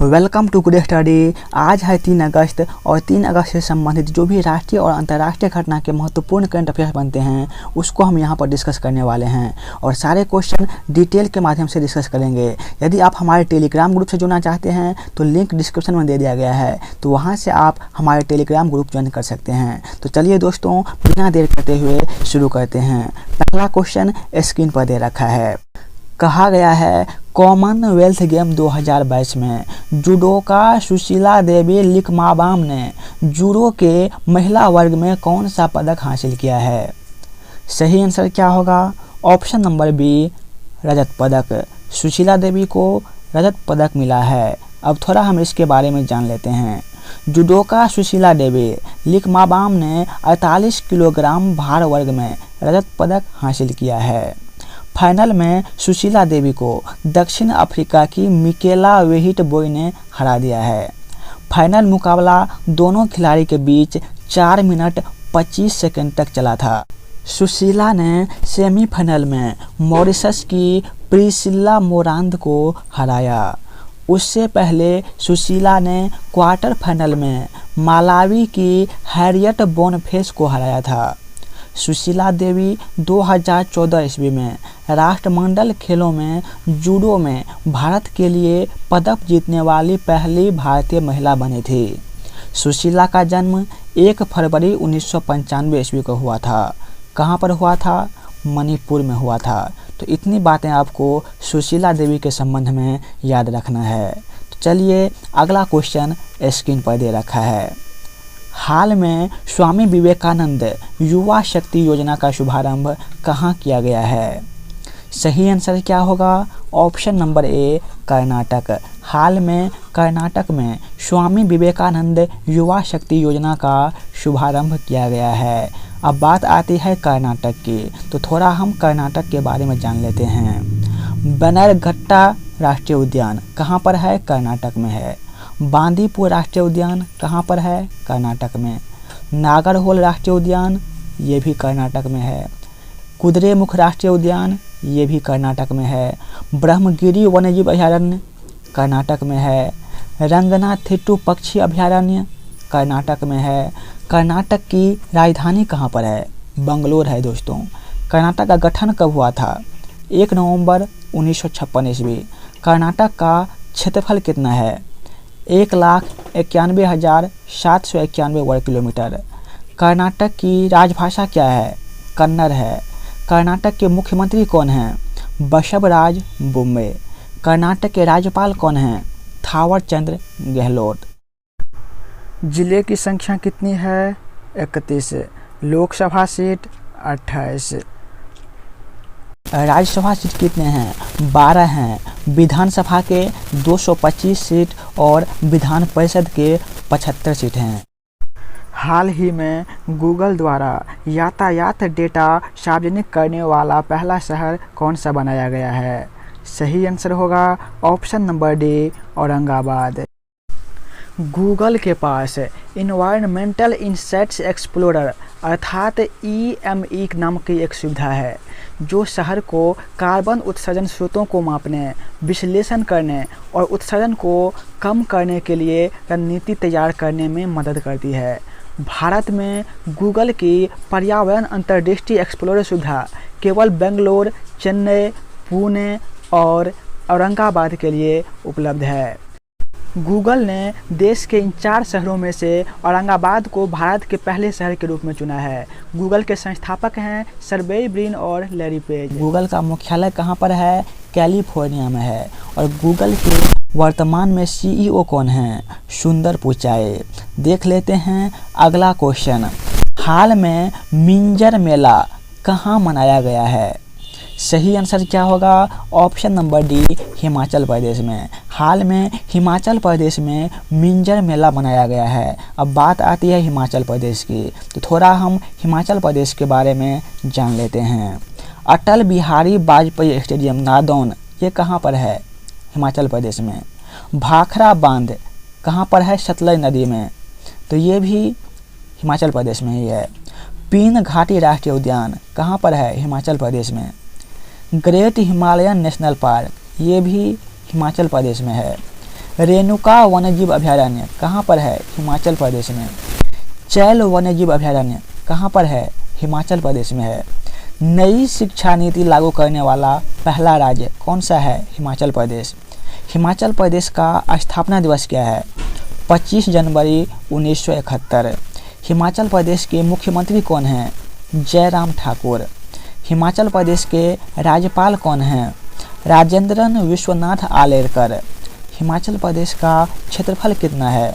Welcome to good study. आज है 3 अगस्त और 3 अगस्त से संबंधित जो भी राष्ट्रीय और अंतर्राष्ट्रीय घटना के महत्वपूर्ण करंट अफेयर्स बनते हैं उसको हम यहाँ पर डिस्कस करने वाले हैं और सारे क्वेश्चन डिटेल के माध्यम से डिस्कस करेंगे। यदि आप हमारे टेलीग्राम ग्रुप से जुड़ना चाहते हैं तो लिंक डिस्क्रिप्शन में दे दिया गया है, तो वहाँ से आप हमारे टेलीग्राम ग्रुप ज्वाइन कर सकते हैं। तो चलिए दोस्तों, बिना देर करते हुए शुरू करते हैं। पहला क्वेश्चन स्क्रीन पर दे रखा है। कहा गया है कॉमनवेल्थ गेम 2022 में जूडोका सुशीला देवी लिकमाबाम ने जूडो के महिला वर्ग में कौन सा पदक हासिल किया है? सही आंसर क्या होगा? ऑप्शन नंबर बी, रजत पदक। सुशीला देवी को रजत पदक मिला है। अब थोड़ा हम इसके बारे में जान लेते हैं। जूडोका सुशीला देवी लिकमाबाम ने 48 किलोग्राम भार वर्ग में रजत पदक हासिल किया है। फाइनल में सुशीला देवी को दक्षिण अफ्रीका की मिकेला वेहिटबोय ने हरा दिया है। फाइनल मुकाबला दोनों खिलाड़ी के बीच 4 मिनट 25 सेकंड तक चला था। सुशीला ने सेमीफाइनल में मॉरिशस की प्रिसिल्ला मोरांद को हराया। उससे पहले सुशीला ने क्वार्टर फाइनल में मालावी की हैरियट बोनफेस को हराया था। सुशीला देवी 2014 ईस्वी में राष्ट्रमंडल खेलों में जूडो में भारत के लिए पदक जीतने वाली पहली भारतीय महिला बनी थी। सुशीला का जन्म 1 फरवरी 1995 ईस्वी को हुआ था। कहाँ पर हुआ था? मणिपुर में हुआ था। तो इतनी बातें आपको सुशीला देवी के संबंध में याद रखना है। तो चलिए, अगला क्वेश्चन स्क्रीन पर दे रखा है। हाल में स्वामी विवेकानंद युवा शक्ति योजना का शुभारंभ कहाँ किया गया है? सही आंसर क्या होगा? Option number A, Karnataka. हाल में कर्नाटक में स्वामी विवेकानंद युवा शक्ति योजना का शुभारंभ किया गया है। अब बात आती है कर्नाटक की, तो थोड़ा हम कर्नाटक के बारे में जान लेते हैं। बन्नेरघट्टा राष्ट्रीय उद्यान कहाँ पर है? कर्नाटक में है। बांदीपुर राष्ट्रीय उद्यान कहाँ पर है? कर्नाटक में। नागरहोल राष्ट्रीय उद्यान ये भी कर्नाटक में है। कुद्रेमुख राष्ट्रीय उद्यान ये भी कर्नाटक में है। ब्रह्मगिरी वन्यजीव अभयारण्य कर्नाटक में है। रंगनाथिट्टू पक्षी अभयारण्य कर्नाटक में है। कर्नाटक की राजधानी कहाँ पर है? बंगलोर है दोस्तों। कर्नाटक का गठन कब हुआ था? 1 नवंबर 1956 ईस्वी। कर्नाटक का क्षेत्रफल कितना है? 1,91,791 वर्ग किलोमीटर। कर्नाटक की राजभाषा क्या है? कन्नड़ है। कर्नाटक के मुख्यमंत्री कौन हैं? बसवराज बोम्मे। कर्नाटक के राज्यपाल कौन हैं? थावरचंद्र गहलोत। जिले की संख्या कितनी है? 31। लोकसभा सीट 28। राज्यसभा सीट कितने हैं? 12 हैं। विधानसभा के 225 सीट और विधान परिषद के 75 सीट हैं। हाल ही में गूगल द्वारा यातायात डेटा सार्वजनिक करने वाला पहला शहर कौन सा बनाया गया है? सही आंसर होगा option number D, Aurangabad. Google के पास इन्वायरमेंटल इनसाइट्स एक्सप्लोरर अर्थात EME नाम की एक सुविधा है जो शहर को कार्बन उत्सर्जन स्रोतों को मापने, विश्लेषण करने और उत्सर्जन को कम करने के लिए रणनीति तैयार करने में मदद करती है। भारत में गूगल की पर्यावरण अंतर्दृष्टि एक्सप्लोरर सुविधा केवल बेंगलोर, चेन्नई, पुणे और औरंगाबाद के लिए उपलब्ध है। गूगल ने देश के इन 4 शहरों में से औरंगाबाद को भारत के पहले शहर के रूप में चुना है। गूगल के संस्थापक हैं सर्गेई ब्रिन और लैरी पेज। गूगल का मुख्यालय कहाँ पर है? कैलिफोर्निया में है। और गूगल के वर्तमान में CEO कौन हैं? सुंदर पिचाई। देख लेते हैं अगला क्वेश्चन। हाल में मिंजर मेला कहाँ मनाया गया है? सही आंसर क्या होगा? Option number D, Himachal Pradesh में। हाल में हिमाचल प्रदेश में मिंजर मेला मनाया गया है। अब बात आती है हिमाचल प्रदेश की, तो थोड़ा हम हिमाचल प्रदेश के बारे में जान लेते हैं। अटल बिहारी वाजपेयी स्टेडियम नादौन ये कहाँ पर है? हिमाचल प्रदेश में। भाखड़ा बांध कहाँ पर है? सतलज नदी में, तो ये भी हिमाचल प्रदेश में ही है। पीन घाटी राष्ट्रीय उद्यान कहाँ पर है? हिमाचल प्रदेश में। ग्रेट हिमालयन नेशनल पार्क ये भी हिमाचल प्रदेश में है। रेणुका वन्यजीव अभयारण्य कहाँ पर है? हिमाचल प्रदेश में। चैल वन्यजीव अभयारण्य कहाँ पर है? हिमाचल प्रदेश में है। नई शिक्षा नीति लागू करने वाला पहला राज्य कौन सा है? हिमाचल प्रदेश। हिमाचल प्रदेश का स्थापना दिवस क्या है? 25 जनवरी 1971। हिमाचल प्रदेश के मुख्यमंत्री कौन हैं? जयराम ठाकुर। हिमाचल प्रदेश के राज्यपाल कौन हैं? राजेंद्रन विश्वनाथ आलेरकर। हिमाचल प्रदेश का क्षेत्रफल कितना है?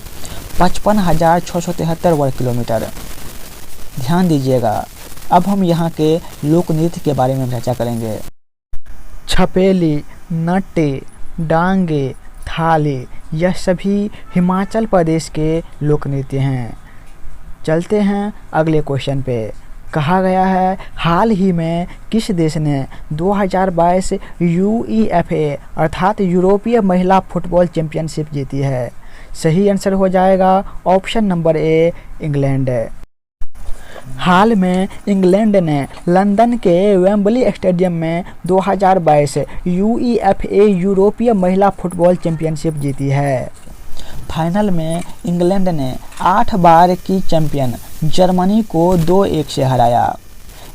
55,673 वर्ग किलोमीटर। ध्यान दीजिएगा, अब हम यहाँ के लोक नृत्य के बारे में चर्चा करेंगे। छपेली, नट्टे, डांगे, थाली, यह सभी हिमाचल प्रदेश के लोक नृत्य हैं। चलते हैं अगले क्वेश्चन पे। कहा गया है हाल ही में किस देश ने 2022 UEFA अर्थात यूरोपीय महिला फुटबॉल चैंपियनशिप जीती है? सही आंसर हो जाएगा ऑप्शन नंबर ए, इंग्लैंड। हाल में इंग्लैंड ने लंदन के वेम्बली स्टेडियम में 2022 UEFA यूरोपीय महिला फुटबॉल चैंपियनशिप जीती है। फाइनल में इंग्लैंड ने 8 बार की चैंपियन जर्मनी को 2-1 से हराया।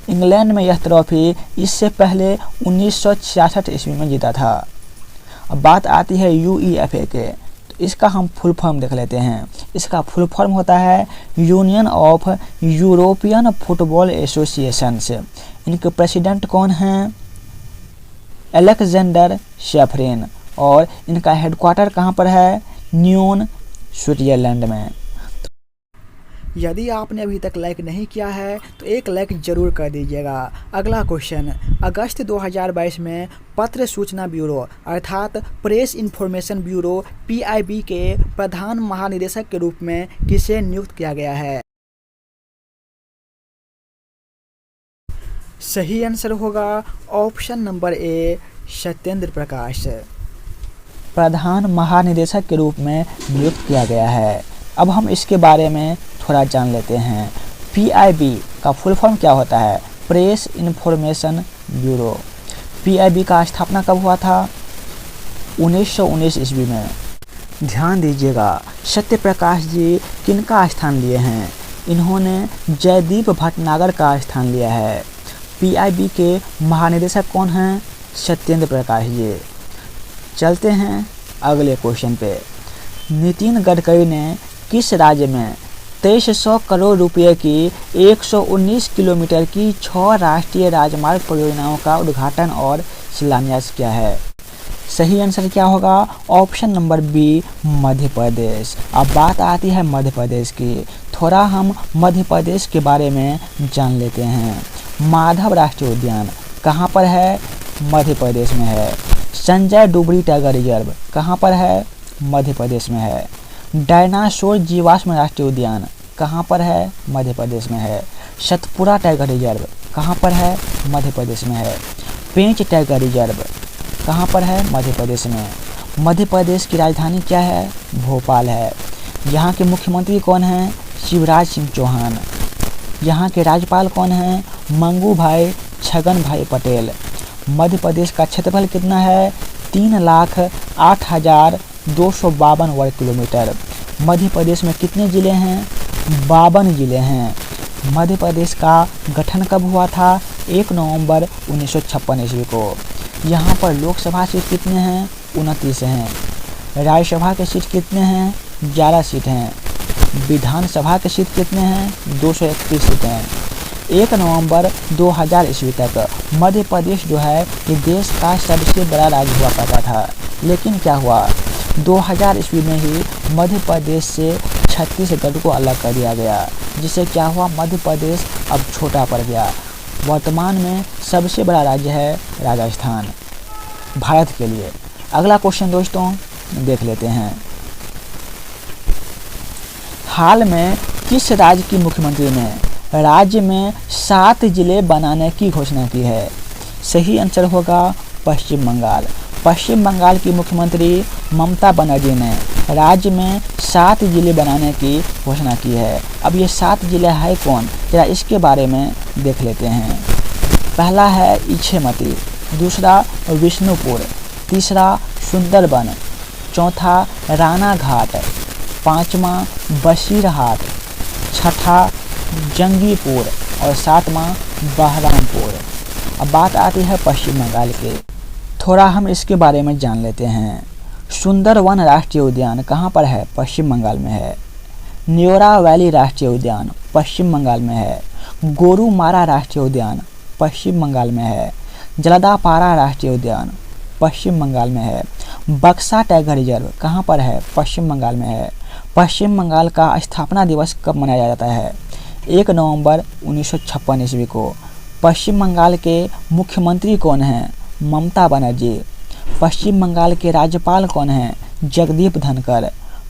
इंग्लैंड में यह ट्रॉफी इससे पहले 1966 ईस्वी में जीता था। अब बात आती है UEFA के, तो इसका हम फुल फॉर्म देख लेते हैं। इसका फुल फॉर्म होता है union of European football associations. इनके प्रेसिडेंट कौन हैं? अलेक्जेंडर शेफरिन। और इनका हेडक्वार्टर कहाँ पर है? न्यून, स्विट्जरलैंड में। यदि आपने अभी तक लाइक नहीं किया है तो एक लाइक जरूर कर दीजिएगा। अगला क्वेश्चन, अगस्त 2022 में पत्र सूचना ब्यूरो अर्थात प्रेस इंफॉर्मेशन ब्यूरो PIB के प्रधान महानिदेशक के रूप में किसे नियुक्त किया गया है? सही आंसर होगा ऑप्शन नंबर ए, सत्येंद्र प्रकाश। प्रधान महानिदेशक के रूप में नियुक्त किया गया है। अब हम इसके बारे में थोड़ा जान लेते हैं। PIB का फुल फॉर्म क्या होता है? Press information bureau. PIB का स्थापना कब हुआ था? 1919 ईस्वी में। ध्यान दीजिएगा, सत्यप्रकाश जी किनका स्थान लिए हैं? इन्होंने जयदीप भटनागर का स्थान लिया है। PIB के महानिदेशक कौन हैं? सत्येंद्र प्रकाश जी। चलते हैं अगले क्वेश्चन पे। नितिन गडकरी ने किस राज्य में 2300 करोड़ रुपए की 119 किलोमीटर की 6 राष्ट्रीय राजमार्ग परियोजनाओं का उद्घाटन और शिलान्यास किया है? सही आंसर क्या होगा? Option number B, Madhya Pradesh. अब बात आती है मध्य प्रदेश की। थोड़ा हम मध्य प्रदेश के बारे में जान लेते हैं। माधव राष्ट्रीय उद्यान कहाँ पर है? मध्य प्रदेश में है। संजय डुबरी टाइगर रिजर्व कहाँ पर है? मध्य प्रदेश में है। डायनासोर जीवाश्म राष्ट्रीय उद्यान कहाँ पर है? मध्य प्रदेश में है। सतपुरा टाइगर रिजर्व कहाँ पर है? मध्य प्रदेश में है। पेंच टाइगर रिजर्व कहाँ पर है? मध्य प्रदेश में। मध्य प्रदेश की राजधानी क्या है? भोपाल है। यहाँ के मुख्यमंत्री कौन हैं? शिवराज सिंह चौहान। यहाँ के राज्यपाल कौन हैं? मंगू भाई छगन भाई पटेल। मध्य प्रदेश का क्षेत्रफल कितना है? 3,08,252 वर्ग किलोमीटर। मध्य प्रदेश में कितने ज़िले हैं? 52 ज़िले हैं। मध्य प्रदेश का गठन कब हुआ था? 1 नवंबर 1956 ईस्वी को। यहाँ पर लोकसभा सीट कितने हैं? 29 हैं। राज्यसभा के सीट कितने हैं? 11 सीट हैं। विधानसभा के सीट कितने हैं? 231 सीट हैं। 1 नवंबर 2000 ईस्वी तक मध्य प्रदेश जो है ये देश का सबसे बड़ा राज्य हुआ करता था। लेकिन क्या हुआ? 2000 ईस्वी में ही मध्य प्रदेश से छत्तीसगढ़ को अलग कर दिया गया, जिससे क्या हुआ? मध्य प्रदेश अब छोटा पड़ गया। वर्तमान में सबसे बड़ा राज्य है राजस्थान भारत के लिए। अगला क्वेश्चन दोस्तों देख लेते हैं। हाल में किस राज्य की मुख्यमंत्री ने राज्य में 7 जिले बनाने की घोषणा की है? सही आंसर होगा पश्चिम बंगाल। पश्चिम बंगाल की मुख्यमंत्री ममता बनर्जी ने राज्य में 7 जिले बनाने की घोषणा की है। अब ये 7 जिले है कौन? जरा इसके बारे में देख लेते हैं। पहला है इछेमती, दूसरा विष्णुपुर, तीसरा सुंदरबन, चौथा राणा घाट, पाँचवा बसीरहाट, छठा जंगीपुर और सातवां बहरामपुर। अब बात आती है पश्चिम बंगाल के, थोड़ा हम इसके बारे में जान लेते हैं। सुंदरवन राष्ट्रीय उद्यान कहाँ पर है? पश्चिम बंगाल में है। न्योरा वैली राष्ट्रीय उद्यान पश्चिम बंगाल में है। गोरुमारा राष्ट्रीय उद्यान पश्चिम बंगाल में है। जलदापारा राष्ट्रीय उद्यान पश्चिम बंगाल में है। बक्सा टाइगर रिजर्व कहाँ पर है? पश्चिम बंगाल में है। पश्चिम बंगाल का स्थापना दिवस कब मनाया जाता है? 1 नवंबर 1956 ईस्वी को। पश्चिम बंगाल के मुख्यमंत्री कौन हैं? ममता बनर्जी। पश्चिम बंगाल के राज्यपाल कौन हैं? जगदीप धनखड़।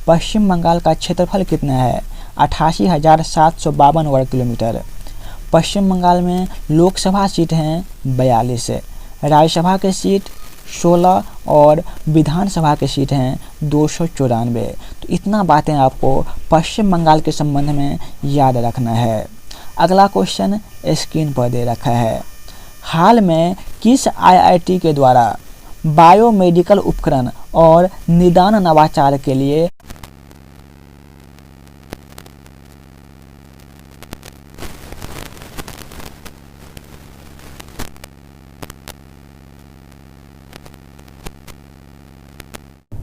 पश्चिम बंगाल का क्षेत्रफल कितना है? 88,752 वर्ग किलोमीटर। पश्चिम बंगाल में लोकसभा सीट हैं 42, राज्यसभा के सीट 16 और विधानसभा के सीट हैं 294। तो इतना बातें आपको पश्चिम बंगाल के संबंध में याद रखना है। अगला क्वेश्चन स्क्रीन पर दे रखा है। हाल में किस आईआईटी के द्वारा बायोमेडिकल उपकरण और निदान नवाचार के लिए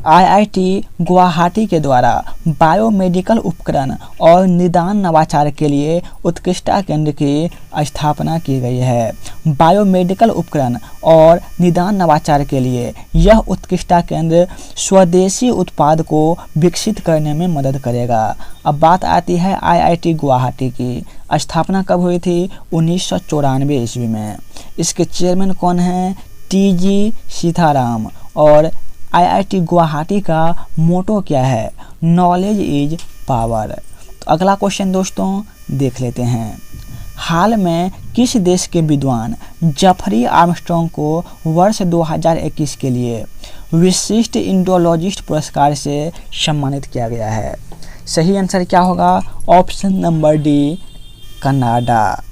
आईआईटी गुवाहाटी के द्वारा बायोमेडिकल उपकरण और निदान नवाचार के लिए उत्कृष्टता केंद्र की स्थापना की गई है। बायोमेडिकल उपकरण और निदान नवाचार के लिए यह उत्कृष्टता केंद्र स्वदेशी उत्पाद को विकसित करने में मदद करेगा। अब बात आती है आईआईटी गुवाहाटी की। स्थापना कब हुई थी? 1994 ईस्वी में। इसके चेयरमैन कौन हैं? टीजी सीताराम। और आईआईटी गुवाहाटी का मोटो क्या है? Knowledge is power. तो अगला क्वेश्चन दोस्तों देख लेते हैं। हाल में किस देश के विद्वान जेफरी आर्मस्ट्रॉन्ग को वर्ष 2021 के लिए विशिष्ट इंडोलॉजिस्ट पुरस्कार से सम्मानित किया गया है? सही आंसर क्या होगा? Option number D, Canada.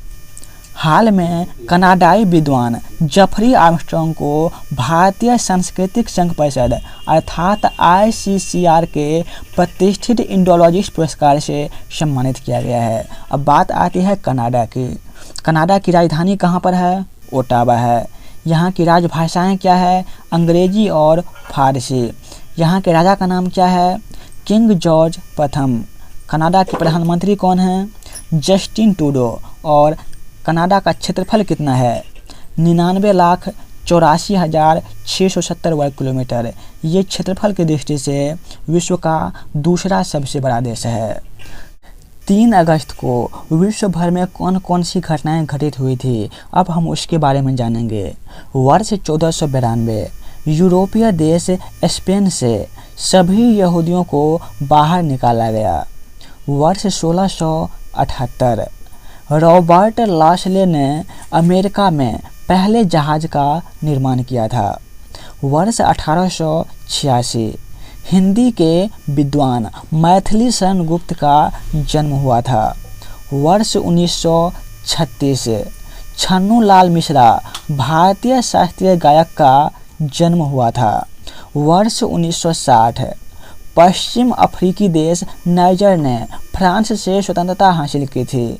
हाल में कनाडाई विद्वान जेफरी आर्मस्ट्रॉन्ग को भारतीय सांस्कृतिक संघ परिषद अर्थात ICCR के प्रतिष्ठित इंडोलॉजिस्ट पुरस्कार से सम्मानित किया गया है। अब बात आती है कनाडा की। कनाडा की राजधानी कहाँ पर है? ओटावा है। यहाँ की राजभाषाएं क्या है? अंग्रेजी और फारसी। यहाँ के राजा का नाम क्या है? किंग जॉर्ज प्रथम। कनाडा के प्रधानमंत्री कौन हैं? Justin Trudeau. और कनाडा का क्षेत्रफल कितना है? 99,84,670 वर्ग किलोमीटर। ये क्षेत्रफल की दृष्टि से विश्व का दूसरा सबसे बड़ा देश है। 3 अगस्त को विश्व भर में कौन कौन सी घटनाएं घटित हुई थी? अब हम उसके बारे में जानेंगे। वर्ष 1492 यूरोपीय देश स्पेन से सभी यहूदियों को बाहर निकाला गया। वर्ष 1678 रॉबर्ट लाशले ने अमेरिका में पहले जहाज का निर्माण किया था। वर्ष 1886 हिंदी के विद्वान मैथिली शरण गुप्त का जन्म हुआ था। वर्ष 1936 छन्नूलाल मिश्रा भारतीय शास्त्रीय गायक का जन्म हुआ था। वर्ष 1960 पश्चिम अफ्रीकी देश नाइजर ने फ्रांस से स्वतंत्रता हासिल की थी।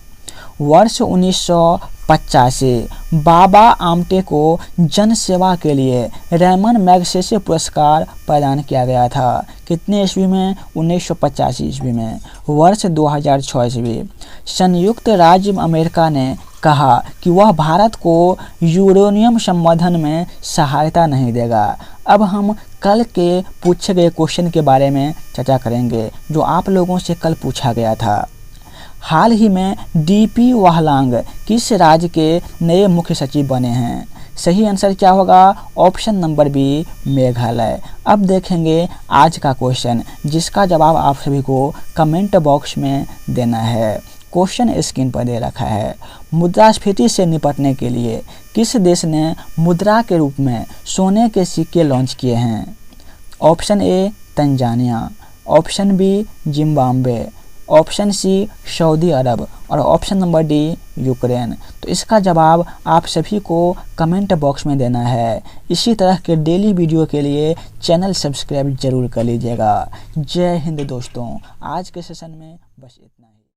वर्ष 1985 बाबा आमटे को जन सेवा के लिए रेमन मैगसेसे पुरस्कार प्रदान किया गया था। कितने ईस्वी में? 1985 ईस्वी में। वर्ष 2006 ईस्वी संयुक्त राज्य अमेरिका ने कहा कि वह भारत को यूरेनियम संवर्धन में सहायता नहीं देगा। अब हम कल के पूछे गए क्वेश्चन के बारे में चर्चा करेंगे जो आप लोगों से कल पूछा गया था। हाल ही में डीपी वाहलांग किस राज्य के नए मुख्य सचिव बने हैं? सही आंसर क्या होगा? Option number B, Meghalaya. अब देखेंगे आज का क्वेश्चन जिसका जवाब आप सभी को कमेंट बॉक्स में देना है। क्वेश्चन स्क्रीन पर दे रखा है। मुद्रास्फीति से निपटने के लिए किस देश ने मुद्रा के रूप में सोने के सिक्के लॉन्च किए हैं? Option A, Tanzania. Option B, Zimbabwe. Option C Saudi Arab और ऑप्शन नंबर डी यूक्रेन। तो इसका जवाब आप सभी को कमेंट बॉक्स में देना है। इसी तरह के डेली वीडियो के लिए चैनल सब्सक्राइब जरूर कर लीजिएगा। जय हिंद दोस्तों, आज के सेशन में बस इतना ही।